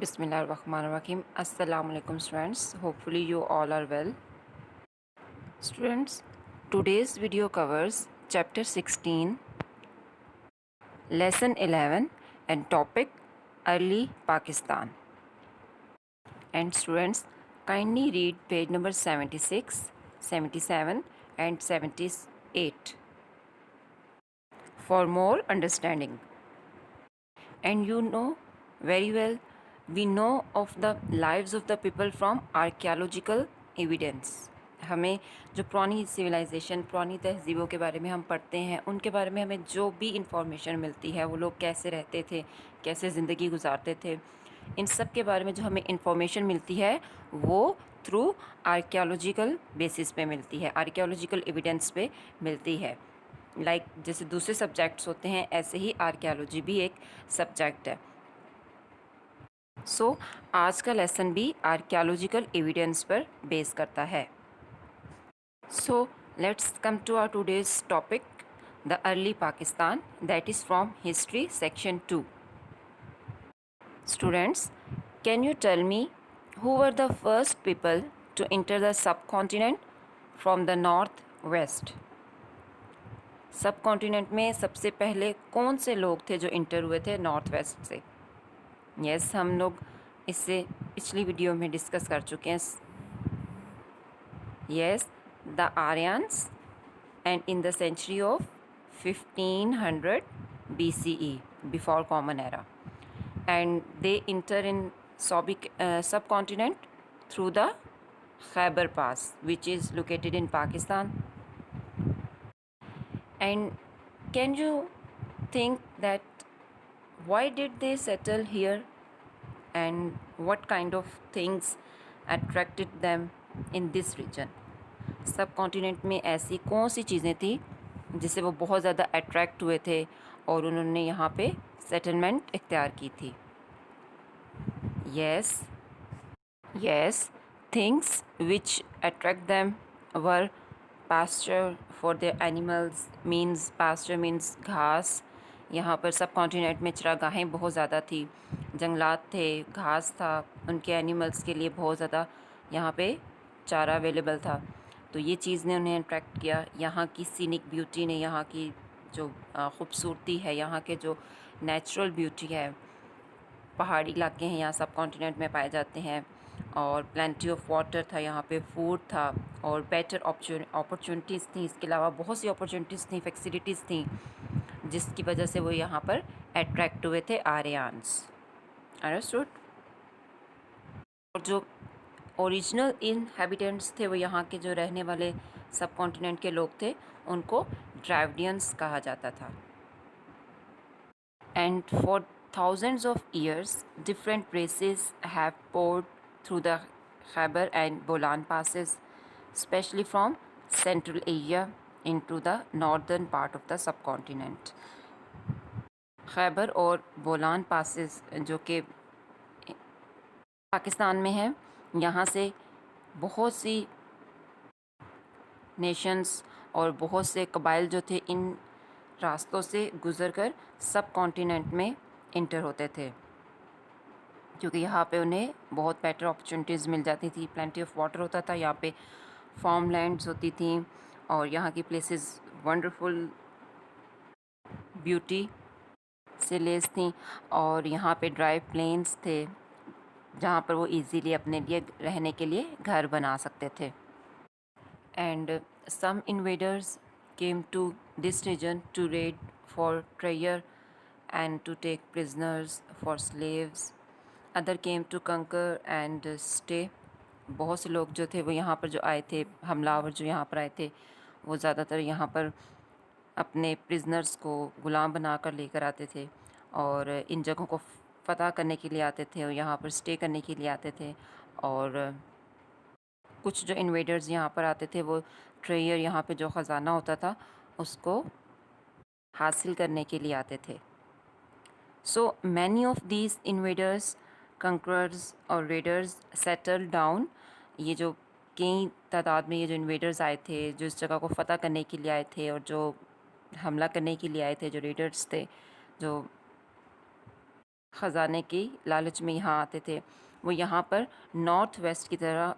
Bismillahirrahmanirrahim. Assalamu alaikum students. Hopefully you all are well. Students, today's video covers chapter 16, lesson 11 and topic early Pakistan. And students, kindly read page number 76, 77 and 78 for more understanding. And you know very well, we know of the lives of the people from archaeological evidence. हमें जो पुरानी civilisation, पुरानी तहजीबों के बारे में हम पढ़ते हैं, उनके बारे में हमें जो भी इंफॉर्मेशन मिलती है, वो लोग कैसे रहते थे, कैसे ज़िंदगी गुजारते थे, इन सब के बारे में जो हमें इंफॉर्मेशन मिलती है वो थ्रू आर्कियोलॉजिकल बेसिस पे मिलती है, आर्कियोलॉजिकल एविडेंस पे मिलती है। जैसे दूसरे सब्जेक्ट्स होते हैं, ऐसे ही आर्कियोलॉजी भी एक सब्जेक्ट है। आज का लेसन भी आर्कियोलॉजिकल एविडेंस पर बेस करता है। Let's come to our today's topic, the early Pakistan, that is from history section 2। Students, can you tell me who were the first people to enter the subcontinent from the north west? सब continent में सबसे पहले कौन से लोग थे जो inter हुए थे नॉर्थ वेस्ट से? यस, हम लोग इससे पिछली वीडियो में डिस्कस कर चुके हैं। Yes, the Aryans and in the century of 1500 BCE, before common era, and they enter in subcontinent through the Khyber Pass, which is located in Pakistan. And can you think that why did they settle here and what kind of things attracted them in this region? सब continent में ऐसी कौन सी चीज़ें थी जिससे वो बहुत ज़्यादा अट्रैक्ट हुए थे और उन्होंने यहाँ पे सेटलमेंट इख्तियार की थी? Yes, things which attract them were pasture for their animals, means pasture means घास। यहाँ पर सब कॉन्टिनेंट में चरागाहें बहुत ज़्यादा थी, जंगलात थे, घास था, उनके एनिमल्स के लिए बहुत ज़्यादा यहाँ पे चारा अवेलेबल था। तो ये चीज़ ने उन्हें अट्रैक्ट किया। यहाँ की सीनिक ब्यूटी ने, यहाँ की जो ख़ूबसूरती है, यहाँ के जो नेचुरल ब्यूटी है, पहाड़ी इलाके हैं यहाँ सब कॉन्टिनेंट में पाए जाते हैं, और प्लेंटी ऑफ वाटर था, यहाँ पे फूड था और बेटर अपॉर्चुनिटीज़ थी। इसके अलावा बहुत सी अपॉर्चुनिटीज़ थी, फैसिलिटीज़ थी, जिसकी वजह से वो यहाँ पर अट्रैक्ट हुए थे आर्यंस। अंडरस्टूड? और जो ओरिजिनल इनहैबिटेंट्स थे, वो यहाँ के जो रहने वाले सब कॉन्टिनेंट के लोग थे, उनको ड्राविडियंस कहा जाता था। And for thousands of years, different races have poured through the Khyber and Bolan passes, especially from Central Asia into the northern part of the subcontinent. Khyber और बोलान पासेस जो कि पाकिस्तान में है, यहाँ से बहुत सी नेशंस और बहुत से कबाइल जो थे, इन रास्तों से गुज़रकर सब कॉन्टिनेंट में इंटर होते थे, क्योंकि यहाँ पे उन्हें बहुत बेटर अपॉर्चुनिटीज़ मिल जाती थी। प्लेंटी ऑफ वाटर होता था, यहाँ पे फार्म लैंड्स होती थी, और यहाँ की प्लेसेस वंडरफुल ब्यूटी से लेस थी, और यहाँ पे ड्राई प्लेन्स थे जहाँ पर वो इजीली अपने लिए रहने के लिए घर बना सकते थे। And some invaders came to this region to raid for treasure and to take prisoners for slaves. Other came to conquer and stay. बहुत से लोग जो थे वो यहाँ पर जो आए थे, हमलावर जो यहाँ पर आए थे, वो ज़्यादातर यहाँ पर अपने प्रिजनर्स को ग़ुलाम बना कर लेकर आते थे और इन जगहों को फ़तह करने के लिए आते थे और यहाँ पर स्टे करने के लिए आते थे। और कुछ जो इन्वेडर्स यहाँ पर आते थे, वो ट्रेजर, यहाँ पे जो ख़जाना होता था, उसको हासिल करने के लिए आते थे। So many of these invaders, conquerors और raiders settled down. ये जो कई तादाद में ये जो इन्वेडर्स आए थे, जो इस जगह को फ़तह करने के लिए आए थे और जो हमला करने के लिए आए थे, जो रेडर्स थे, जो ख़जाने की लालच में यहाँ आते थे, वो यहाँ पर नॉर्थ वेस्ट की तरह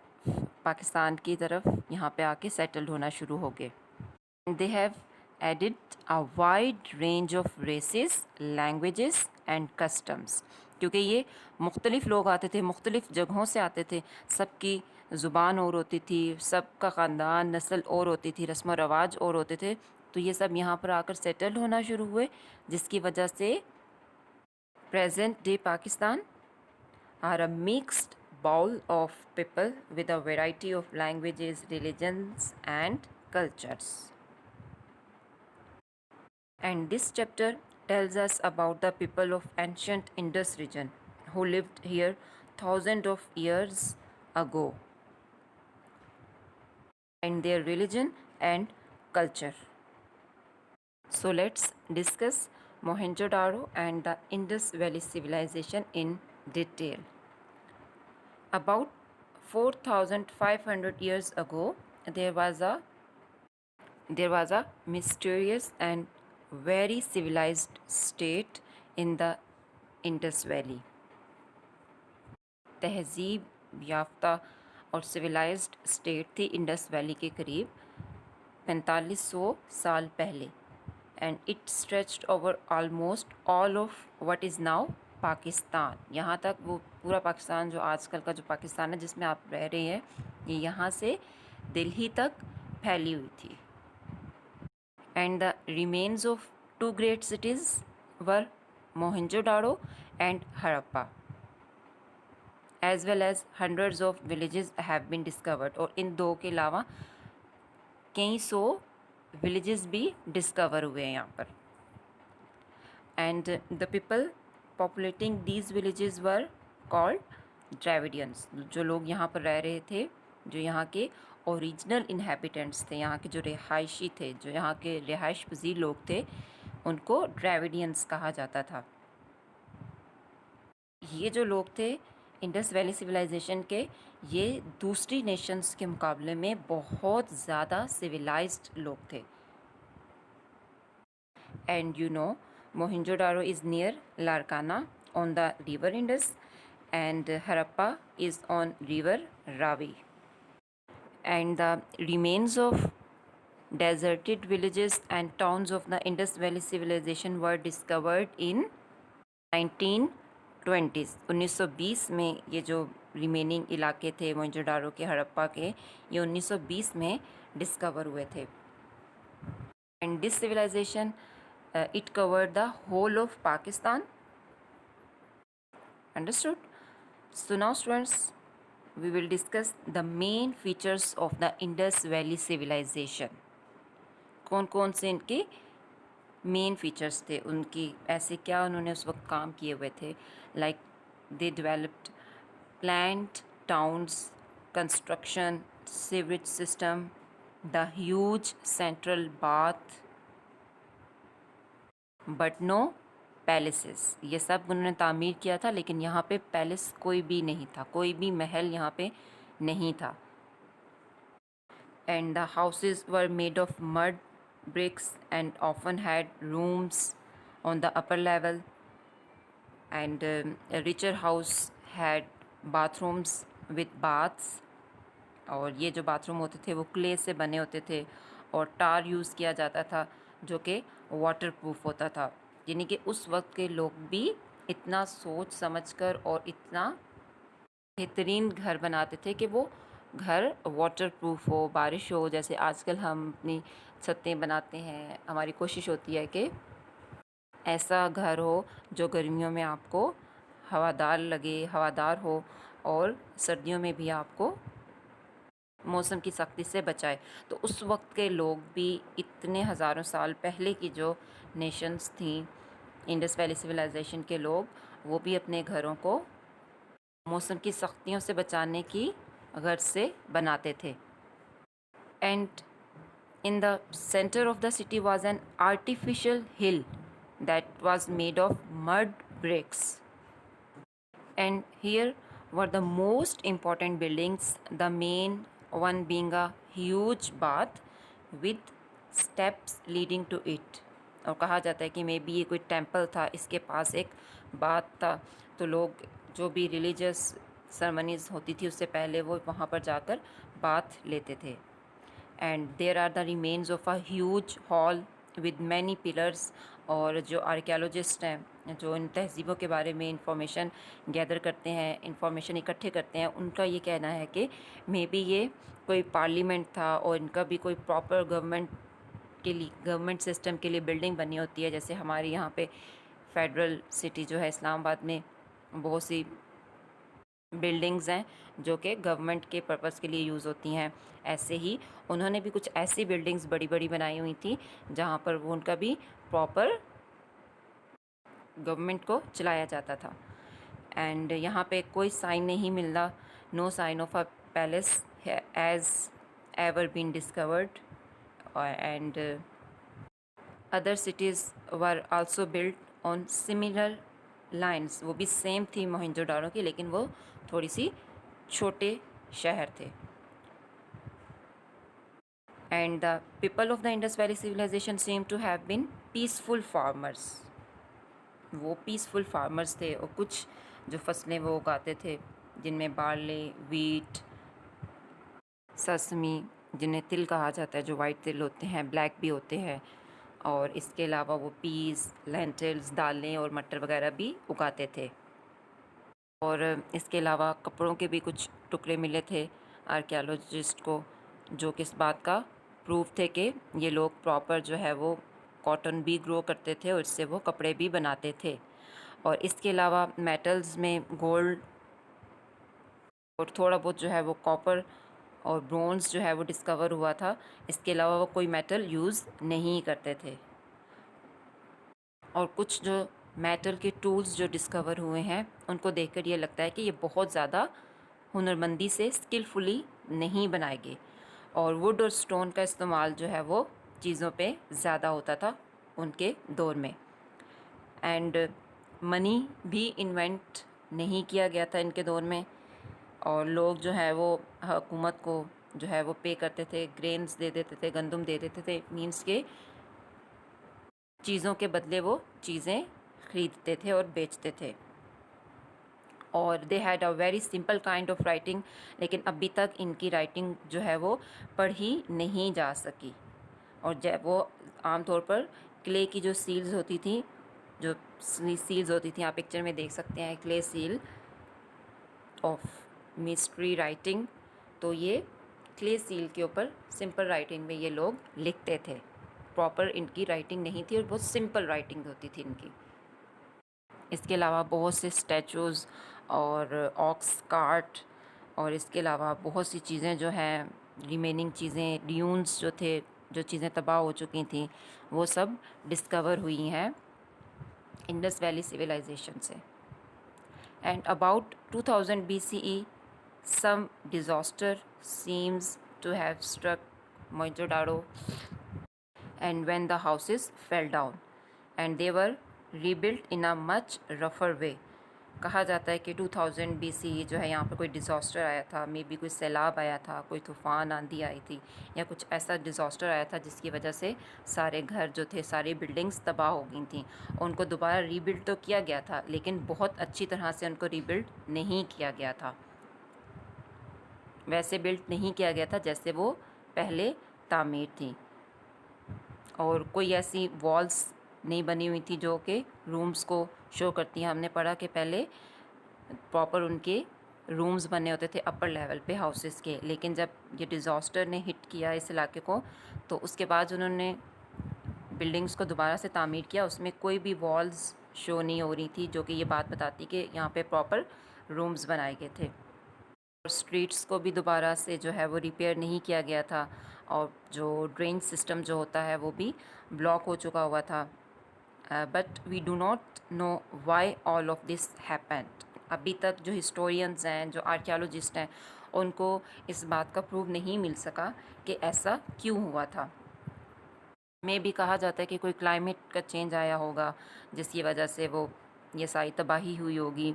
पाकिस्तान की तरफ यहाँ पे आके सेटल्ड होना शुरू हो गए। They have added a wide range of races, languages and customs, क्योंकि ये मुख्तलिफ़ लोग आते थे, मुख्तलिफ़ जगहों से आते थे, सबकी ज़ुबान और होती थी, सबका ख़ानदान नस्ल और होती थी, रस्म व रवाज और होते थे, तो ये सब यहाँ पर आकर सेटल्ड होना शुरू हुए, जिसकी वजह से present day Pakistan are a mixed bowl of people with a variety of languages, religions and cultures. And this chapter tells us about the people of ancient Indus region who lived here thousands of years ago, and their religion and culture. So let's discuss Mohenjo-daro and the Indus Valley civilization in detail. About 4,500 years ago, there was a mysterious and very civilized state in the Indus Valley. तहजीब याफ्ता और civilised state थी Indus valley के करीब 4500 साल पहले, and it stretched over almost all of what is now Pakistan. यहाँ तक वो पूरा पाकिस्तान जो आजकल का जो पाकिस्तान है जिसमें आप रह रहे हैं, ये यहाँ से दिल्ली तक फैली हुई थी। And the remains of two great cities were Mohenjodaro and Harappa, as well as hundreds of villages have been discovered, और इन दो के अलावा कई सौ विलेजेस भी डिस्कवर हुए हैं यहाँ पर। And the people populating these villages were called Dravidians. जो लोग यहाँ पर रह रहे थे, जो यहाँ के ओरिजिनल इन्हेबिटेंट्स थे, यहाँ के जो रिहायशी थे, जो यहाँ के रिहाइश पजीर लोग थे, उनको द्रविडियंस कहा जाता था। ये जो लोग थे इंडस वैली सिविलाइजेशन के, ये दूसरी नेशंस के मुकाबले में बहुत ज़्यादा सिविलाइज्ड लोग थे। And you know Mohenjodaro is near Larkana on the river Indus, and Harappa is on river Ravi. And the remains of deserted villages and towns of the Indus Valley civilization were discovered in 1920s. 1920 में ये जो remaining इलाके थे मोहनजोदारो के, हड़प्पा के, ये 1920 में discover हुए थे। And this civilisation it covered the whole of Pakistan. Understood? So now students, we will discuss the main features of the Indus Valley civilization. कौन कौन से इनके मेन फीचर्स थे, उनकी ऐसे क्या उन्होंने उस वक्त काम किए हुए थे। Like they developed planned towns, construction, sewerage system, the huge central bath, but no palaces. ये सब उन्होंने तामीर किया था, लेकिन यहाँ पे पैलेस कोई भी नहीं था, कोई भी महल यहाँ पे नहीं था। And the houses were made of mud bricks and often had rooms on the upper level, and a richer house had bathrooms with baths, और ये जो बाथरूम होते थे वो क्ले से बने होते थे और टार यूज़ किया जाता था जो कि वाटर प्रूफ होता था। यानी कि उस वक्त के लोग भी इतना सोच समझकर और इतना बेहतरीन घर बनाते थे कि वो घर वाटर प्रूफ हो, बारिश हो, जैसे आजकल हम अपनी छतें बनाते हैं, हमारी कोशिश होती है कि ऐसा घर हो जो गर्मियों में आपको हवादार लगे, हवादार हो, और सर्दियों में भी आपको मौसम की सख्ती से बचाए। तो उस वक्त के लोग भी, इतने हज़ारों साल पहले की जो नेशंस थी इंडस वैली सिविलाइजेशन के लोग, वो भी अपने घरों को मौसम की सख्तियों से बचाने की गर्ज से बनाते थे। And in the center of the city was an artificial hill that was made of mud bricks, and here were the most important buildings, the main one being a huge bath with steps leading to it, और कहा जाता है कि may be ये कोई temple था, इसके पास एक बाथ था, तो लोग जो भी रिलीजियस सेरेमनीज़ होती थी उससे पहले वो वहाँ पर जाकर बाथ लेते थे। And there are the remains of a huge hall with many pillars. और जो आर्कियोलॉजिस्ट हैं, जो इन तहज़ीबों के बारे में इंफॉर्मेशन गैदर करते हैं, इंफॉर्मेशन इकट्ठे करते हैं, उनका ये कहना है कि मे बी ये कोई पार्लियामेंट था और इनका भी कोई प्रॉपर गवर्नमेंट सिस्टम के लिए बिल्डिंग बनी होती है। जैसे हमारे यहाँ पे फेडरल सिटी जो है इस्लामाबाद में बहुत सी बिल्डिंग्स हैं जो कि गवर्नमेंट के पर्पस के लिए यूज़ होती हैं। ऐसे ही उन्होंने भी कुछ ऐसी बिल्डिंग्स बड़ी बड़ी बनाई हुई थी जहाँ पर वो उनका भी प्रॉपर गवर्नमेंट को चलाया जाता था। एंड यहाँ पे कोई साइन नहीं मिल रहा, no sign of a palace as ever been discovered. And other cities were also built on similar lines. वो भी सेम थी मोहनजोदाड़ो की, लेकिन वो थोड़ी सी छोटे शहर थे। And the people of the Indus valley civilisation seem to have been peaceful farmers. वो पीसफुल फार्मर्स थे और कुछ जो फसलें वो उगाते थे जिनमें बार्ले, वीट, ससमी, जिन्हें तिल कहा जाता है, जो वाइट तिल होते हैं, ब्लैक भी होते हैं, और इसके अलावा वो पीस, लेंटिल्स, दालें और मटर वगैरह भी उगाते थे। और इसके अलावा कपड़ों के भी कुछ टुकड़े मिले थे आर्कियोलॉजिस्ट को, जो कि इस बात का प्रूफ थे कि ये लोग प्रॉपर जो है वो कॉटन भी ग्रो करते थे और इससे वो कपड़े भी बनाते थे। और इसके अलावा मेटल्स में गोल्ड और थोड़ा बहुत जो है वो कॉपर और ब्रोंज़ जो है वो डिस्कवर हुआ था। इसके अलावा वो कोई मेटल यूज़ नहीं करते थे। और कुछ जो मेटल के टूल्स जो डिस्कवर हुए हैं उनको देखकर ये लगता है कि ये बहुत ज़्यादा हुनरमंदी से स्किलफुली नहीं बनाए गए, और वुड और स्टोन का इस्तेमाल जो है वो चीज़ों पे ज़्यादा होता था उनके दौर में। एंड मनी भी इन्वेंट नहीं किया गया था इनके दौर में, और लोग जो है वो हुकूमत को जो है वो पे करते थे, ग्रेन्स दे देते थे, गंदम दे देते थे, मीन्स के चीज़ों के बदले वो चीज़ें ख़रीदते थे और बेचते थे। और they had a very simple kind of writing, लेकिन अभी तक इनकी राइटिंग जो है वो पढ़ी नहीं जा सकी। और जब वो आमतौर पर क्ले की जो सील्स होती थी, जो सील्स होती थी, आप पिक्चर में देख सकते हैं clay seal of mystery writing, तो ये क्ले सील के ऊपर सिंपल राइटिंग में ये लोग लिखते थे। प्रॉपर इनकी राइटिंग नहीं थी और बहुत सिंपल राइटिंग होती थी इनकी। इसके अलावा बहुत से स्टैचूज़ और ऑक्स कार्ट, और इसके अलावा बहुत सी चीज़ें जो हैं, रिमेनिंग चीज़ें, ड्यून्स जो थे, जो चीज़ें तबाह हो चुकी थी, वो सब डिस्कवर हुई हैं इंडस वैली सिविलाइजेशन से। And about 2000 BCE some disaster seems to have struck Mohenjo-daro, and when the houses fell down and they were rebuilt in a much rougher way। कहा जाता है कि 2000 BCE जो है यहाँ पर कोई डिज़ास्टर आया था, मे बी कोई सैलाब आया था, कोई तूफ़ान आंधी आई थी, या कुछ ऐसा डिज़ास्टर आया था जिसकी वजह से सारे घर जो थे, सारी बिल्डिंग्स तबाह हो गई थी। उनको दोबारा रीबिल्ड तो किया गया था, लेकिन बहुत अच्छी तरह से उनको रीबिल्ड नहीं किया गया था, वैसे बिल्ड नहीं किया गया था जैसे वो पहले तामीर थी। और कोई ऐसी वॉल्स नहीं बनी हुई थी जो कि रूम्स को शो करती हैं। हमने पढ़ा कि पहले प्रॉपर उनके रूम्स बने होते थे अपर लेवल पे हाउसेस के, लेकिन जब ये डिज़ास्टर ने हिट किया इस इलाके को, तो उसके बाद उन्होंने बिल्डिंग्स को दोबारा से तामीर किया, उसमें कोई भी वॉल्स शो नहीं हो रही थी, जो कि ये बात बताती कि यहाँ पे प्रॉपर रूम्स बनाए गए थे। स्ट्रीट्स को भी दोबारा से जो है वो रिपेयर नहीं किया गया था, और जो ड्रेन सिस्टम जो होता है वो भी ब्लॉक हो चुका हुआ था। But we do not know why all of this happened. अभी तक जो हिस्टोरियंस हैं, जो आर्कियोलॉजिस्ट हैं, उनको इस बात का प्रूव नहीं मिल सका कि ऐसा क्यों हुआ था। में भी कहा जाता है कि कोई क्लाइमेट का चेंज आया होगा जिसकी वजह से वो ये सारी तबाही हुई होगी।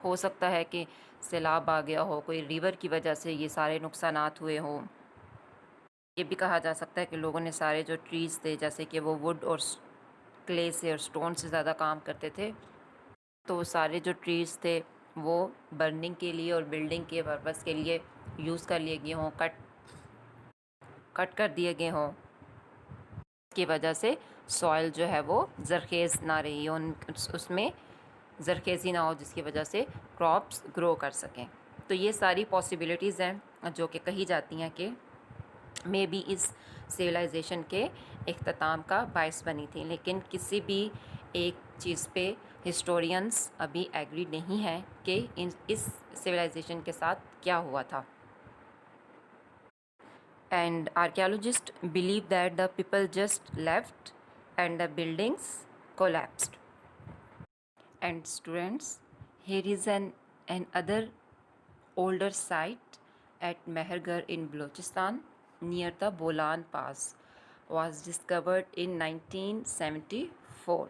हो सकता है कि सैलाब आ गया हो, कोई रिवर की वजह से ये सारे नुकसानात हुए हों। ये भी कहा जा सकता है कि लोगों ने सारे जो ट्रीज़ थे, जैसे कि वो वुड और क्ले से और स्टोन से ज़्यादा काम करते थे, तो सारे जो ट्रीज़ थे वो बर्निंग के लिए और बिल्डिंग के पर्पज़ के लिए यूज़ कर लिए गए हों, कट कर दिए गए हों, की वजह से सॉइल जो है वो ज़रखेज़ ना रही हो, उसमें ज़रखेज़ी ना हो, जिसकी वजह से क्रॉप्स ग्रो कर सकें। तो ये सारी पॉसिबिलिटीज़ हैं जो कि कही जाती हैं कि मे बी इस सिविलाइजेशन के इख्तिताम का बायस बनी थी, लेकिन किसी भी एक चीज़ पे हिस्टोरियंस अभी एग्री नहीं हैं कि इस सिविलाइजेशन के साथ क्या हुआ था। And archaeologists believe that the people just left and the buildings collapsed. And students, here is another older site at Mehergarh in Balochistan near the Bolan Pass was discovered in 1974.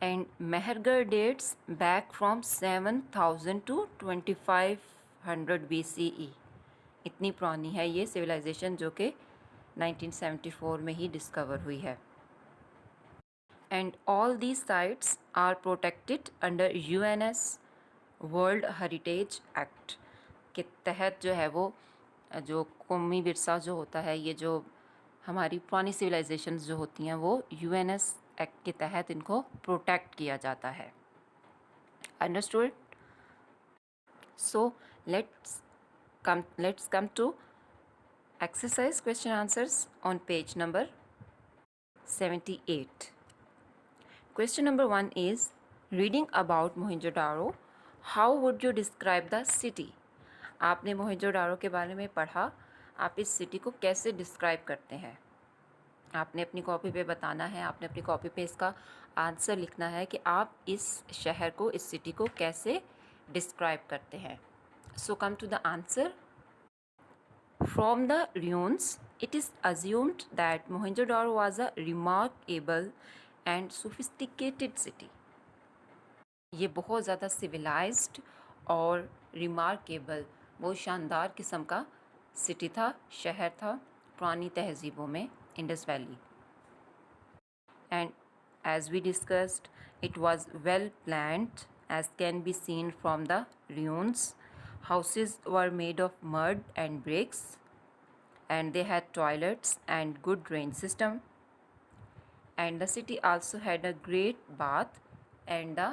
And Mehergarh dates back from 7000 to 2500 BCE. इतनी पुरानी है ये civilisation जो कि 1974 में ही discover हुई है। And all these sites are protected under UNESCO world heritage act के तहत जो है वो जो कौमी विरसा जो होता है, ये जो हमारी पुरानी सिविलाइजेशन जो होती हैं वो यूएनएस एक्ट के तहत इनको प्रोटेक्ट किया जाता है। Understood? So let's come to exercise question answers on page number 78. Question number 1 is, reading about Mohenjo-daro, how would you describe the city? आपने मोहनजोदारो के बारे में पढ़ा, आप इस सिटी को कैसे डिस्क्राइब करते हैं? आपने अपनी कॉपी पे बताना है, आपने अपनी कॉपी पे इसका आंसर लिखना है कि आप इस शहर को, इस सिटी को कैसे डिस्क्राइब करते हैं। So come to the answer. From the ruins, it is assumed that Mohenjo-daro was a remarkable and sophisticated city. ये बहुत ज़्यादा सिविलाइज्ड और रिमार्केबल, बहुत शानदार किस्म का सिटी था, शहर था पुरानी तहजीबों में, Indus valley. And as we discussed, it was well planned as can be seen from the ruins. Houses were made of mud and bricks, and they had toilets and good drain system, and the city also had a great bath and the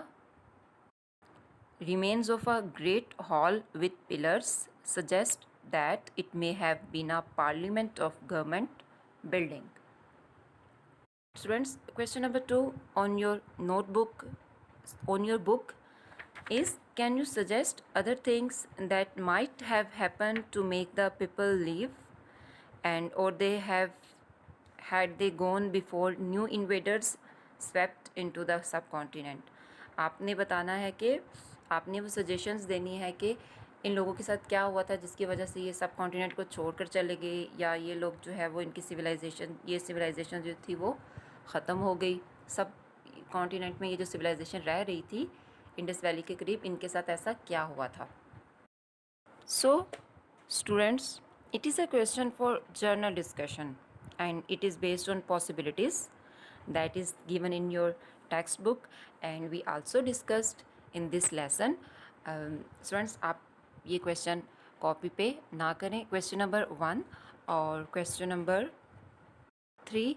remains of a great hall with pillars suggest that it may have been a parliament of government building. Students, question number 2 on your notebook, on your book is, can you suggest other things that might have happened to make the people leave, and or they have had they gone before new invaders swept into the subcontinent? आपने बताना है कि आपने वो suggestions देनी है कि इन लोगों के साथ क्या हुआ था जिसकी वजह से ये सब कॉन्टिनेंट को छोड़कर चले गए, या ये लोग जो है वो इनकी ये सिविलाइजेशन जो थी वो ख़त्म हो गई। सब कॉन्टिनेंट में ये जो सिविलाइजेशन रह रही थी इंडस वैली के करीब, इनके साथ ऐसा क्या हुआ था? So students, it is a question for journal discussion and it is based on possibilities that is given in your textbook and we also discussed in this lesson. Students, आप ये क्वेश्चन कॉपी पे ना करें, question number 1 और question number 3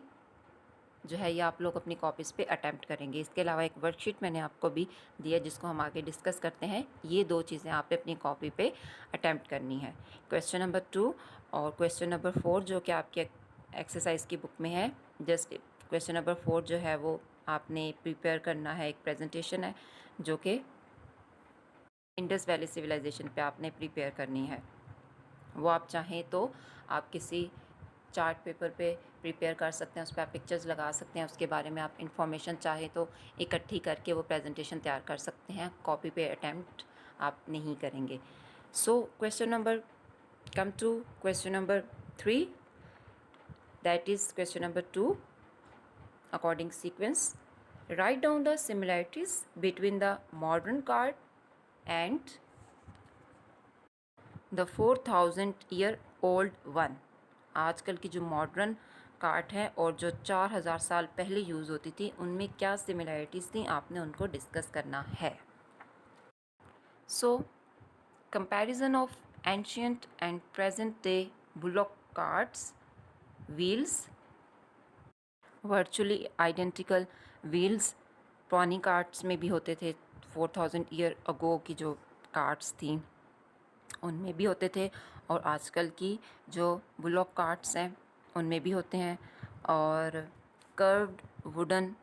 जो है ये आप लोग अपनी कॉपीज़ पे अटैम्प्ट करेंगे। इसके अलावा एक वर्कशीट मैंने आपको भी दिया जिसको हम आगे डिस्कस करते हैं। ये 2 चीज़ें आपने अपनी कॉपी पे अटैम्प्ट करनी है, क्वेश्चन नंबर 2 और क्वेश्चन नंबर 4 जो कि आपके एक्सरसाइज की बुक में है। जस्ट क्वेश्चन नंबर 4 जो है वो आपने प्रिपेयर करना है, एक प्रेजेंटेशन है जो कि इंडस वैली सिविलाइजेशन पे आपने प्रिपेयर करनी है। वो आप चाहें तो आप किसी चार्ट पेपर पे प्रिपेयर कर सकते हैं, उस पर आप पिक्चर्स लगा सकते हैं, उसके बारे में आप इंफॉर्मेशन चाहें तो इकट्ठी करके वो प्रेजेंटेशन तैयार कर सकते हैं। कॉपी पे अटैम्प्ट आप नहीं करेंगे। So question number come to question number 3, that is question number 2 according sequence. Write down the similarities between the modern cart and the 4000 year old one. आजकल की जो मॉडर्न कार्ट है और जो 4000 साल पहले यूज़ होती थी उनमें क्या सिमिलैरिटीज़ थी, आपने उनको डिस्कस करना है। So comparison of ancient and present day bullock carts wheels, virtually identical wheels पुरानी कार्ट्स में भी होते थे। 4000 ईयर अगो की जो कार्ट्स थी उनमें भी होते थे, और आजकल की जो बुलॉक कार्ट्स हैं उनमें भी होते हैं। और कर्व्ड वुडन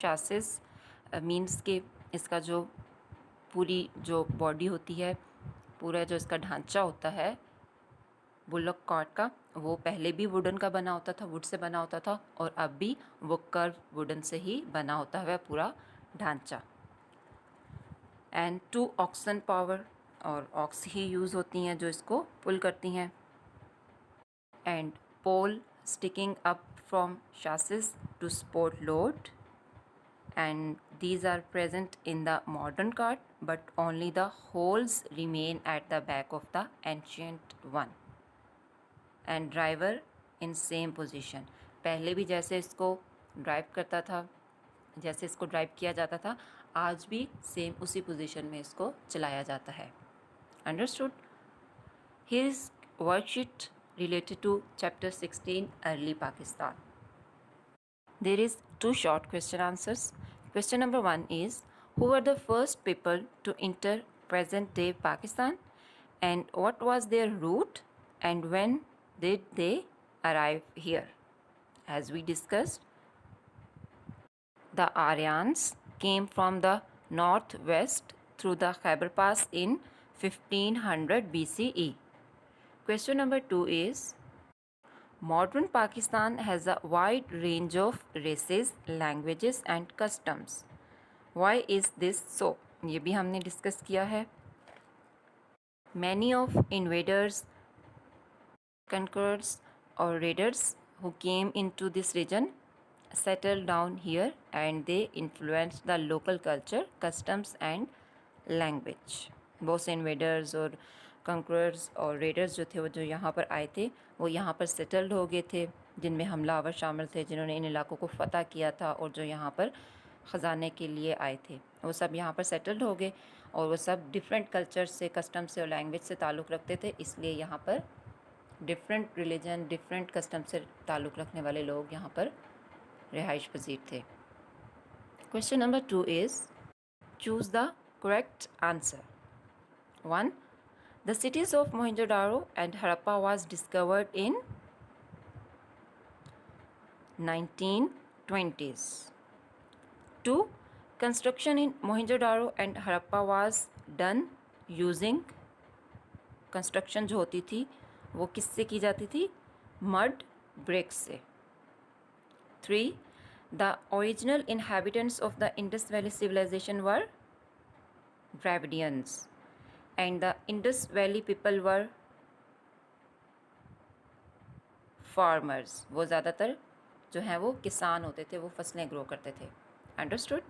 चैसिस मीन्स के इसका जो पूरी जो बॉडी होती है, पूरा जो इसका ढांचा होता है बुलॉक कार्ट का, वो पहले भी वुडन का बना होता था, वुड से बना होता था, और अब भी वो कर्व वुडन से ही बना होता है पूरा ढांचा। एंड 2 ऑक्सन पावर, और ऑक्स ही यूज़ होती हैं जो इसको पुल करती हैं। And pole sticking up from chassis to support load, and these are present in the modern cart, but only the holes remain at the back of the ancient one. And driver in same position, पहले भी जैसे इसको drive करता था, जैसे इसको drive किया जाता था, आज भी सेम उसी पोजीशन में इसको चलाया जाता है। Understood? Here is worksheet related to chapter 16 early Pakistan. There is 2 short question answers. Question number 1 is, who were the first people to enter present day Pakistan, and what was their route, and when did they arrive here? As we discussed, the Aryans came from the northwest through the Khyber Pass in 1500 BCE. Question number 2 is, modern Pakistan has a wide range of races, languages and customs. Why is this so? ये भी हमने discuss किया है। Many of invaders, conquerors or raiders who came into this region settled down here, and they influenced the local culture, customs and language. बहुत से invaders और कंकरर्स और readers जो थे वो जो यहाँ पर आए थे वो यहाँ पर सेटल्ड हो गए थे, जिनमें हमलावर शामिल थे जिन्होंने इन इलाकों को फ़तह किया था, और जो यहाँ पर ख़जाने के लिए आए थे वो सब यहाँ पर सेटल्ड हो गए, और वो सब डिफरेंट कल्चर से, कस्टम से और लैंग्वेज से ताल्लुक़ रखते थे, इसलिए यहाँ पर डिफरेंट रिलीजन, डिफरेंट कस्टम से ताल्लुक़ रखने वाले लोग यहाँ पर रिहाइश पजीर थे। Question number 2 is, choose the correct answer. 1. The cities of Mohenjo-daro and Harappa was discovered in 1920s. 2. Construction in Mohenjo-daro and Harappa was done using, construction जो होती थी वो किससे की जाती थी? मड ब्रिक्स से। 3. The original inhabitants of the Indus Valley civilization were Dravidians, and the Indus Valley people were farmers. वो ज़्यादातर जो हैं वो किसान होते थे, वो फसलें ग्रो करते थे। अंडरस्टूड?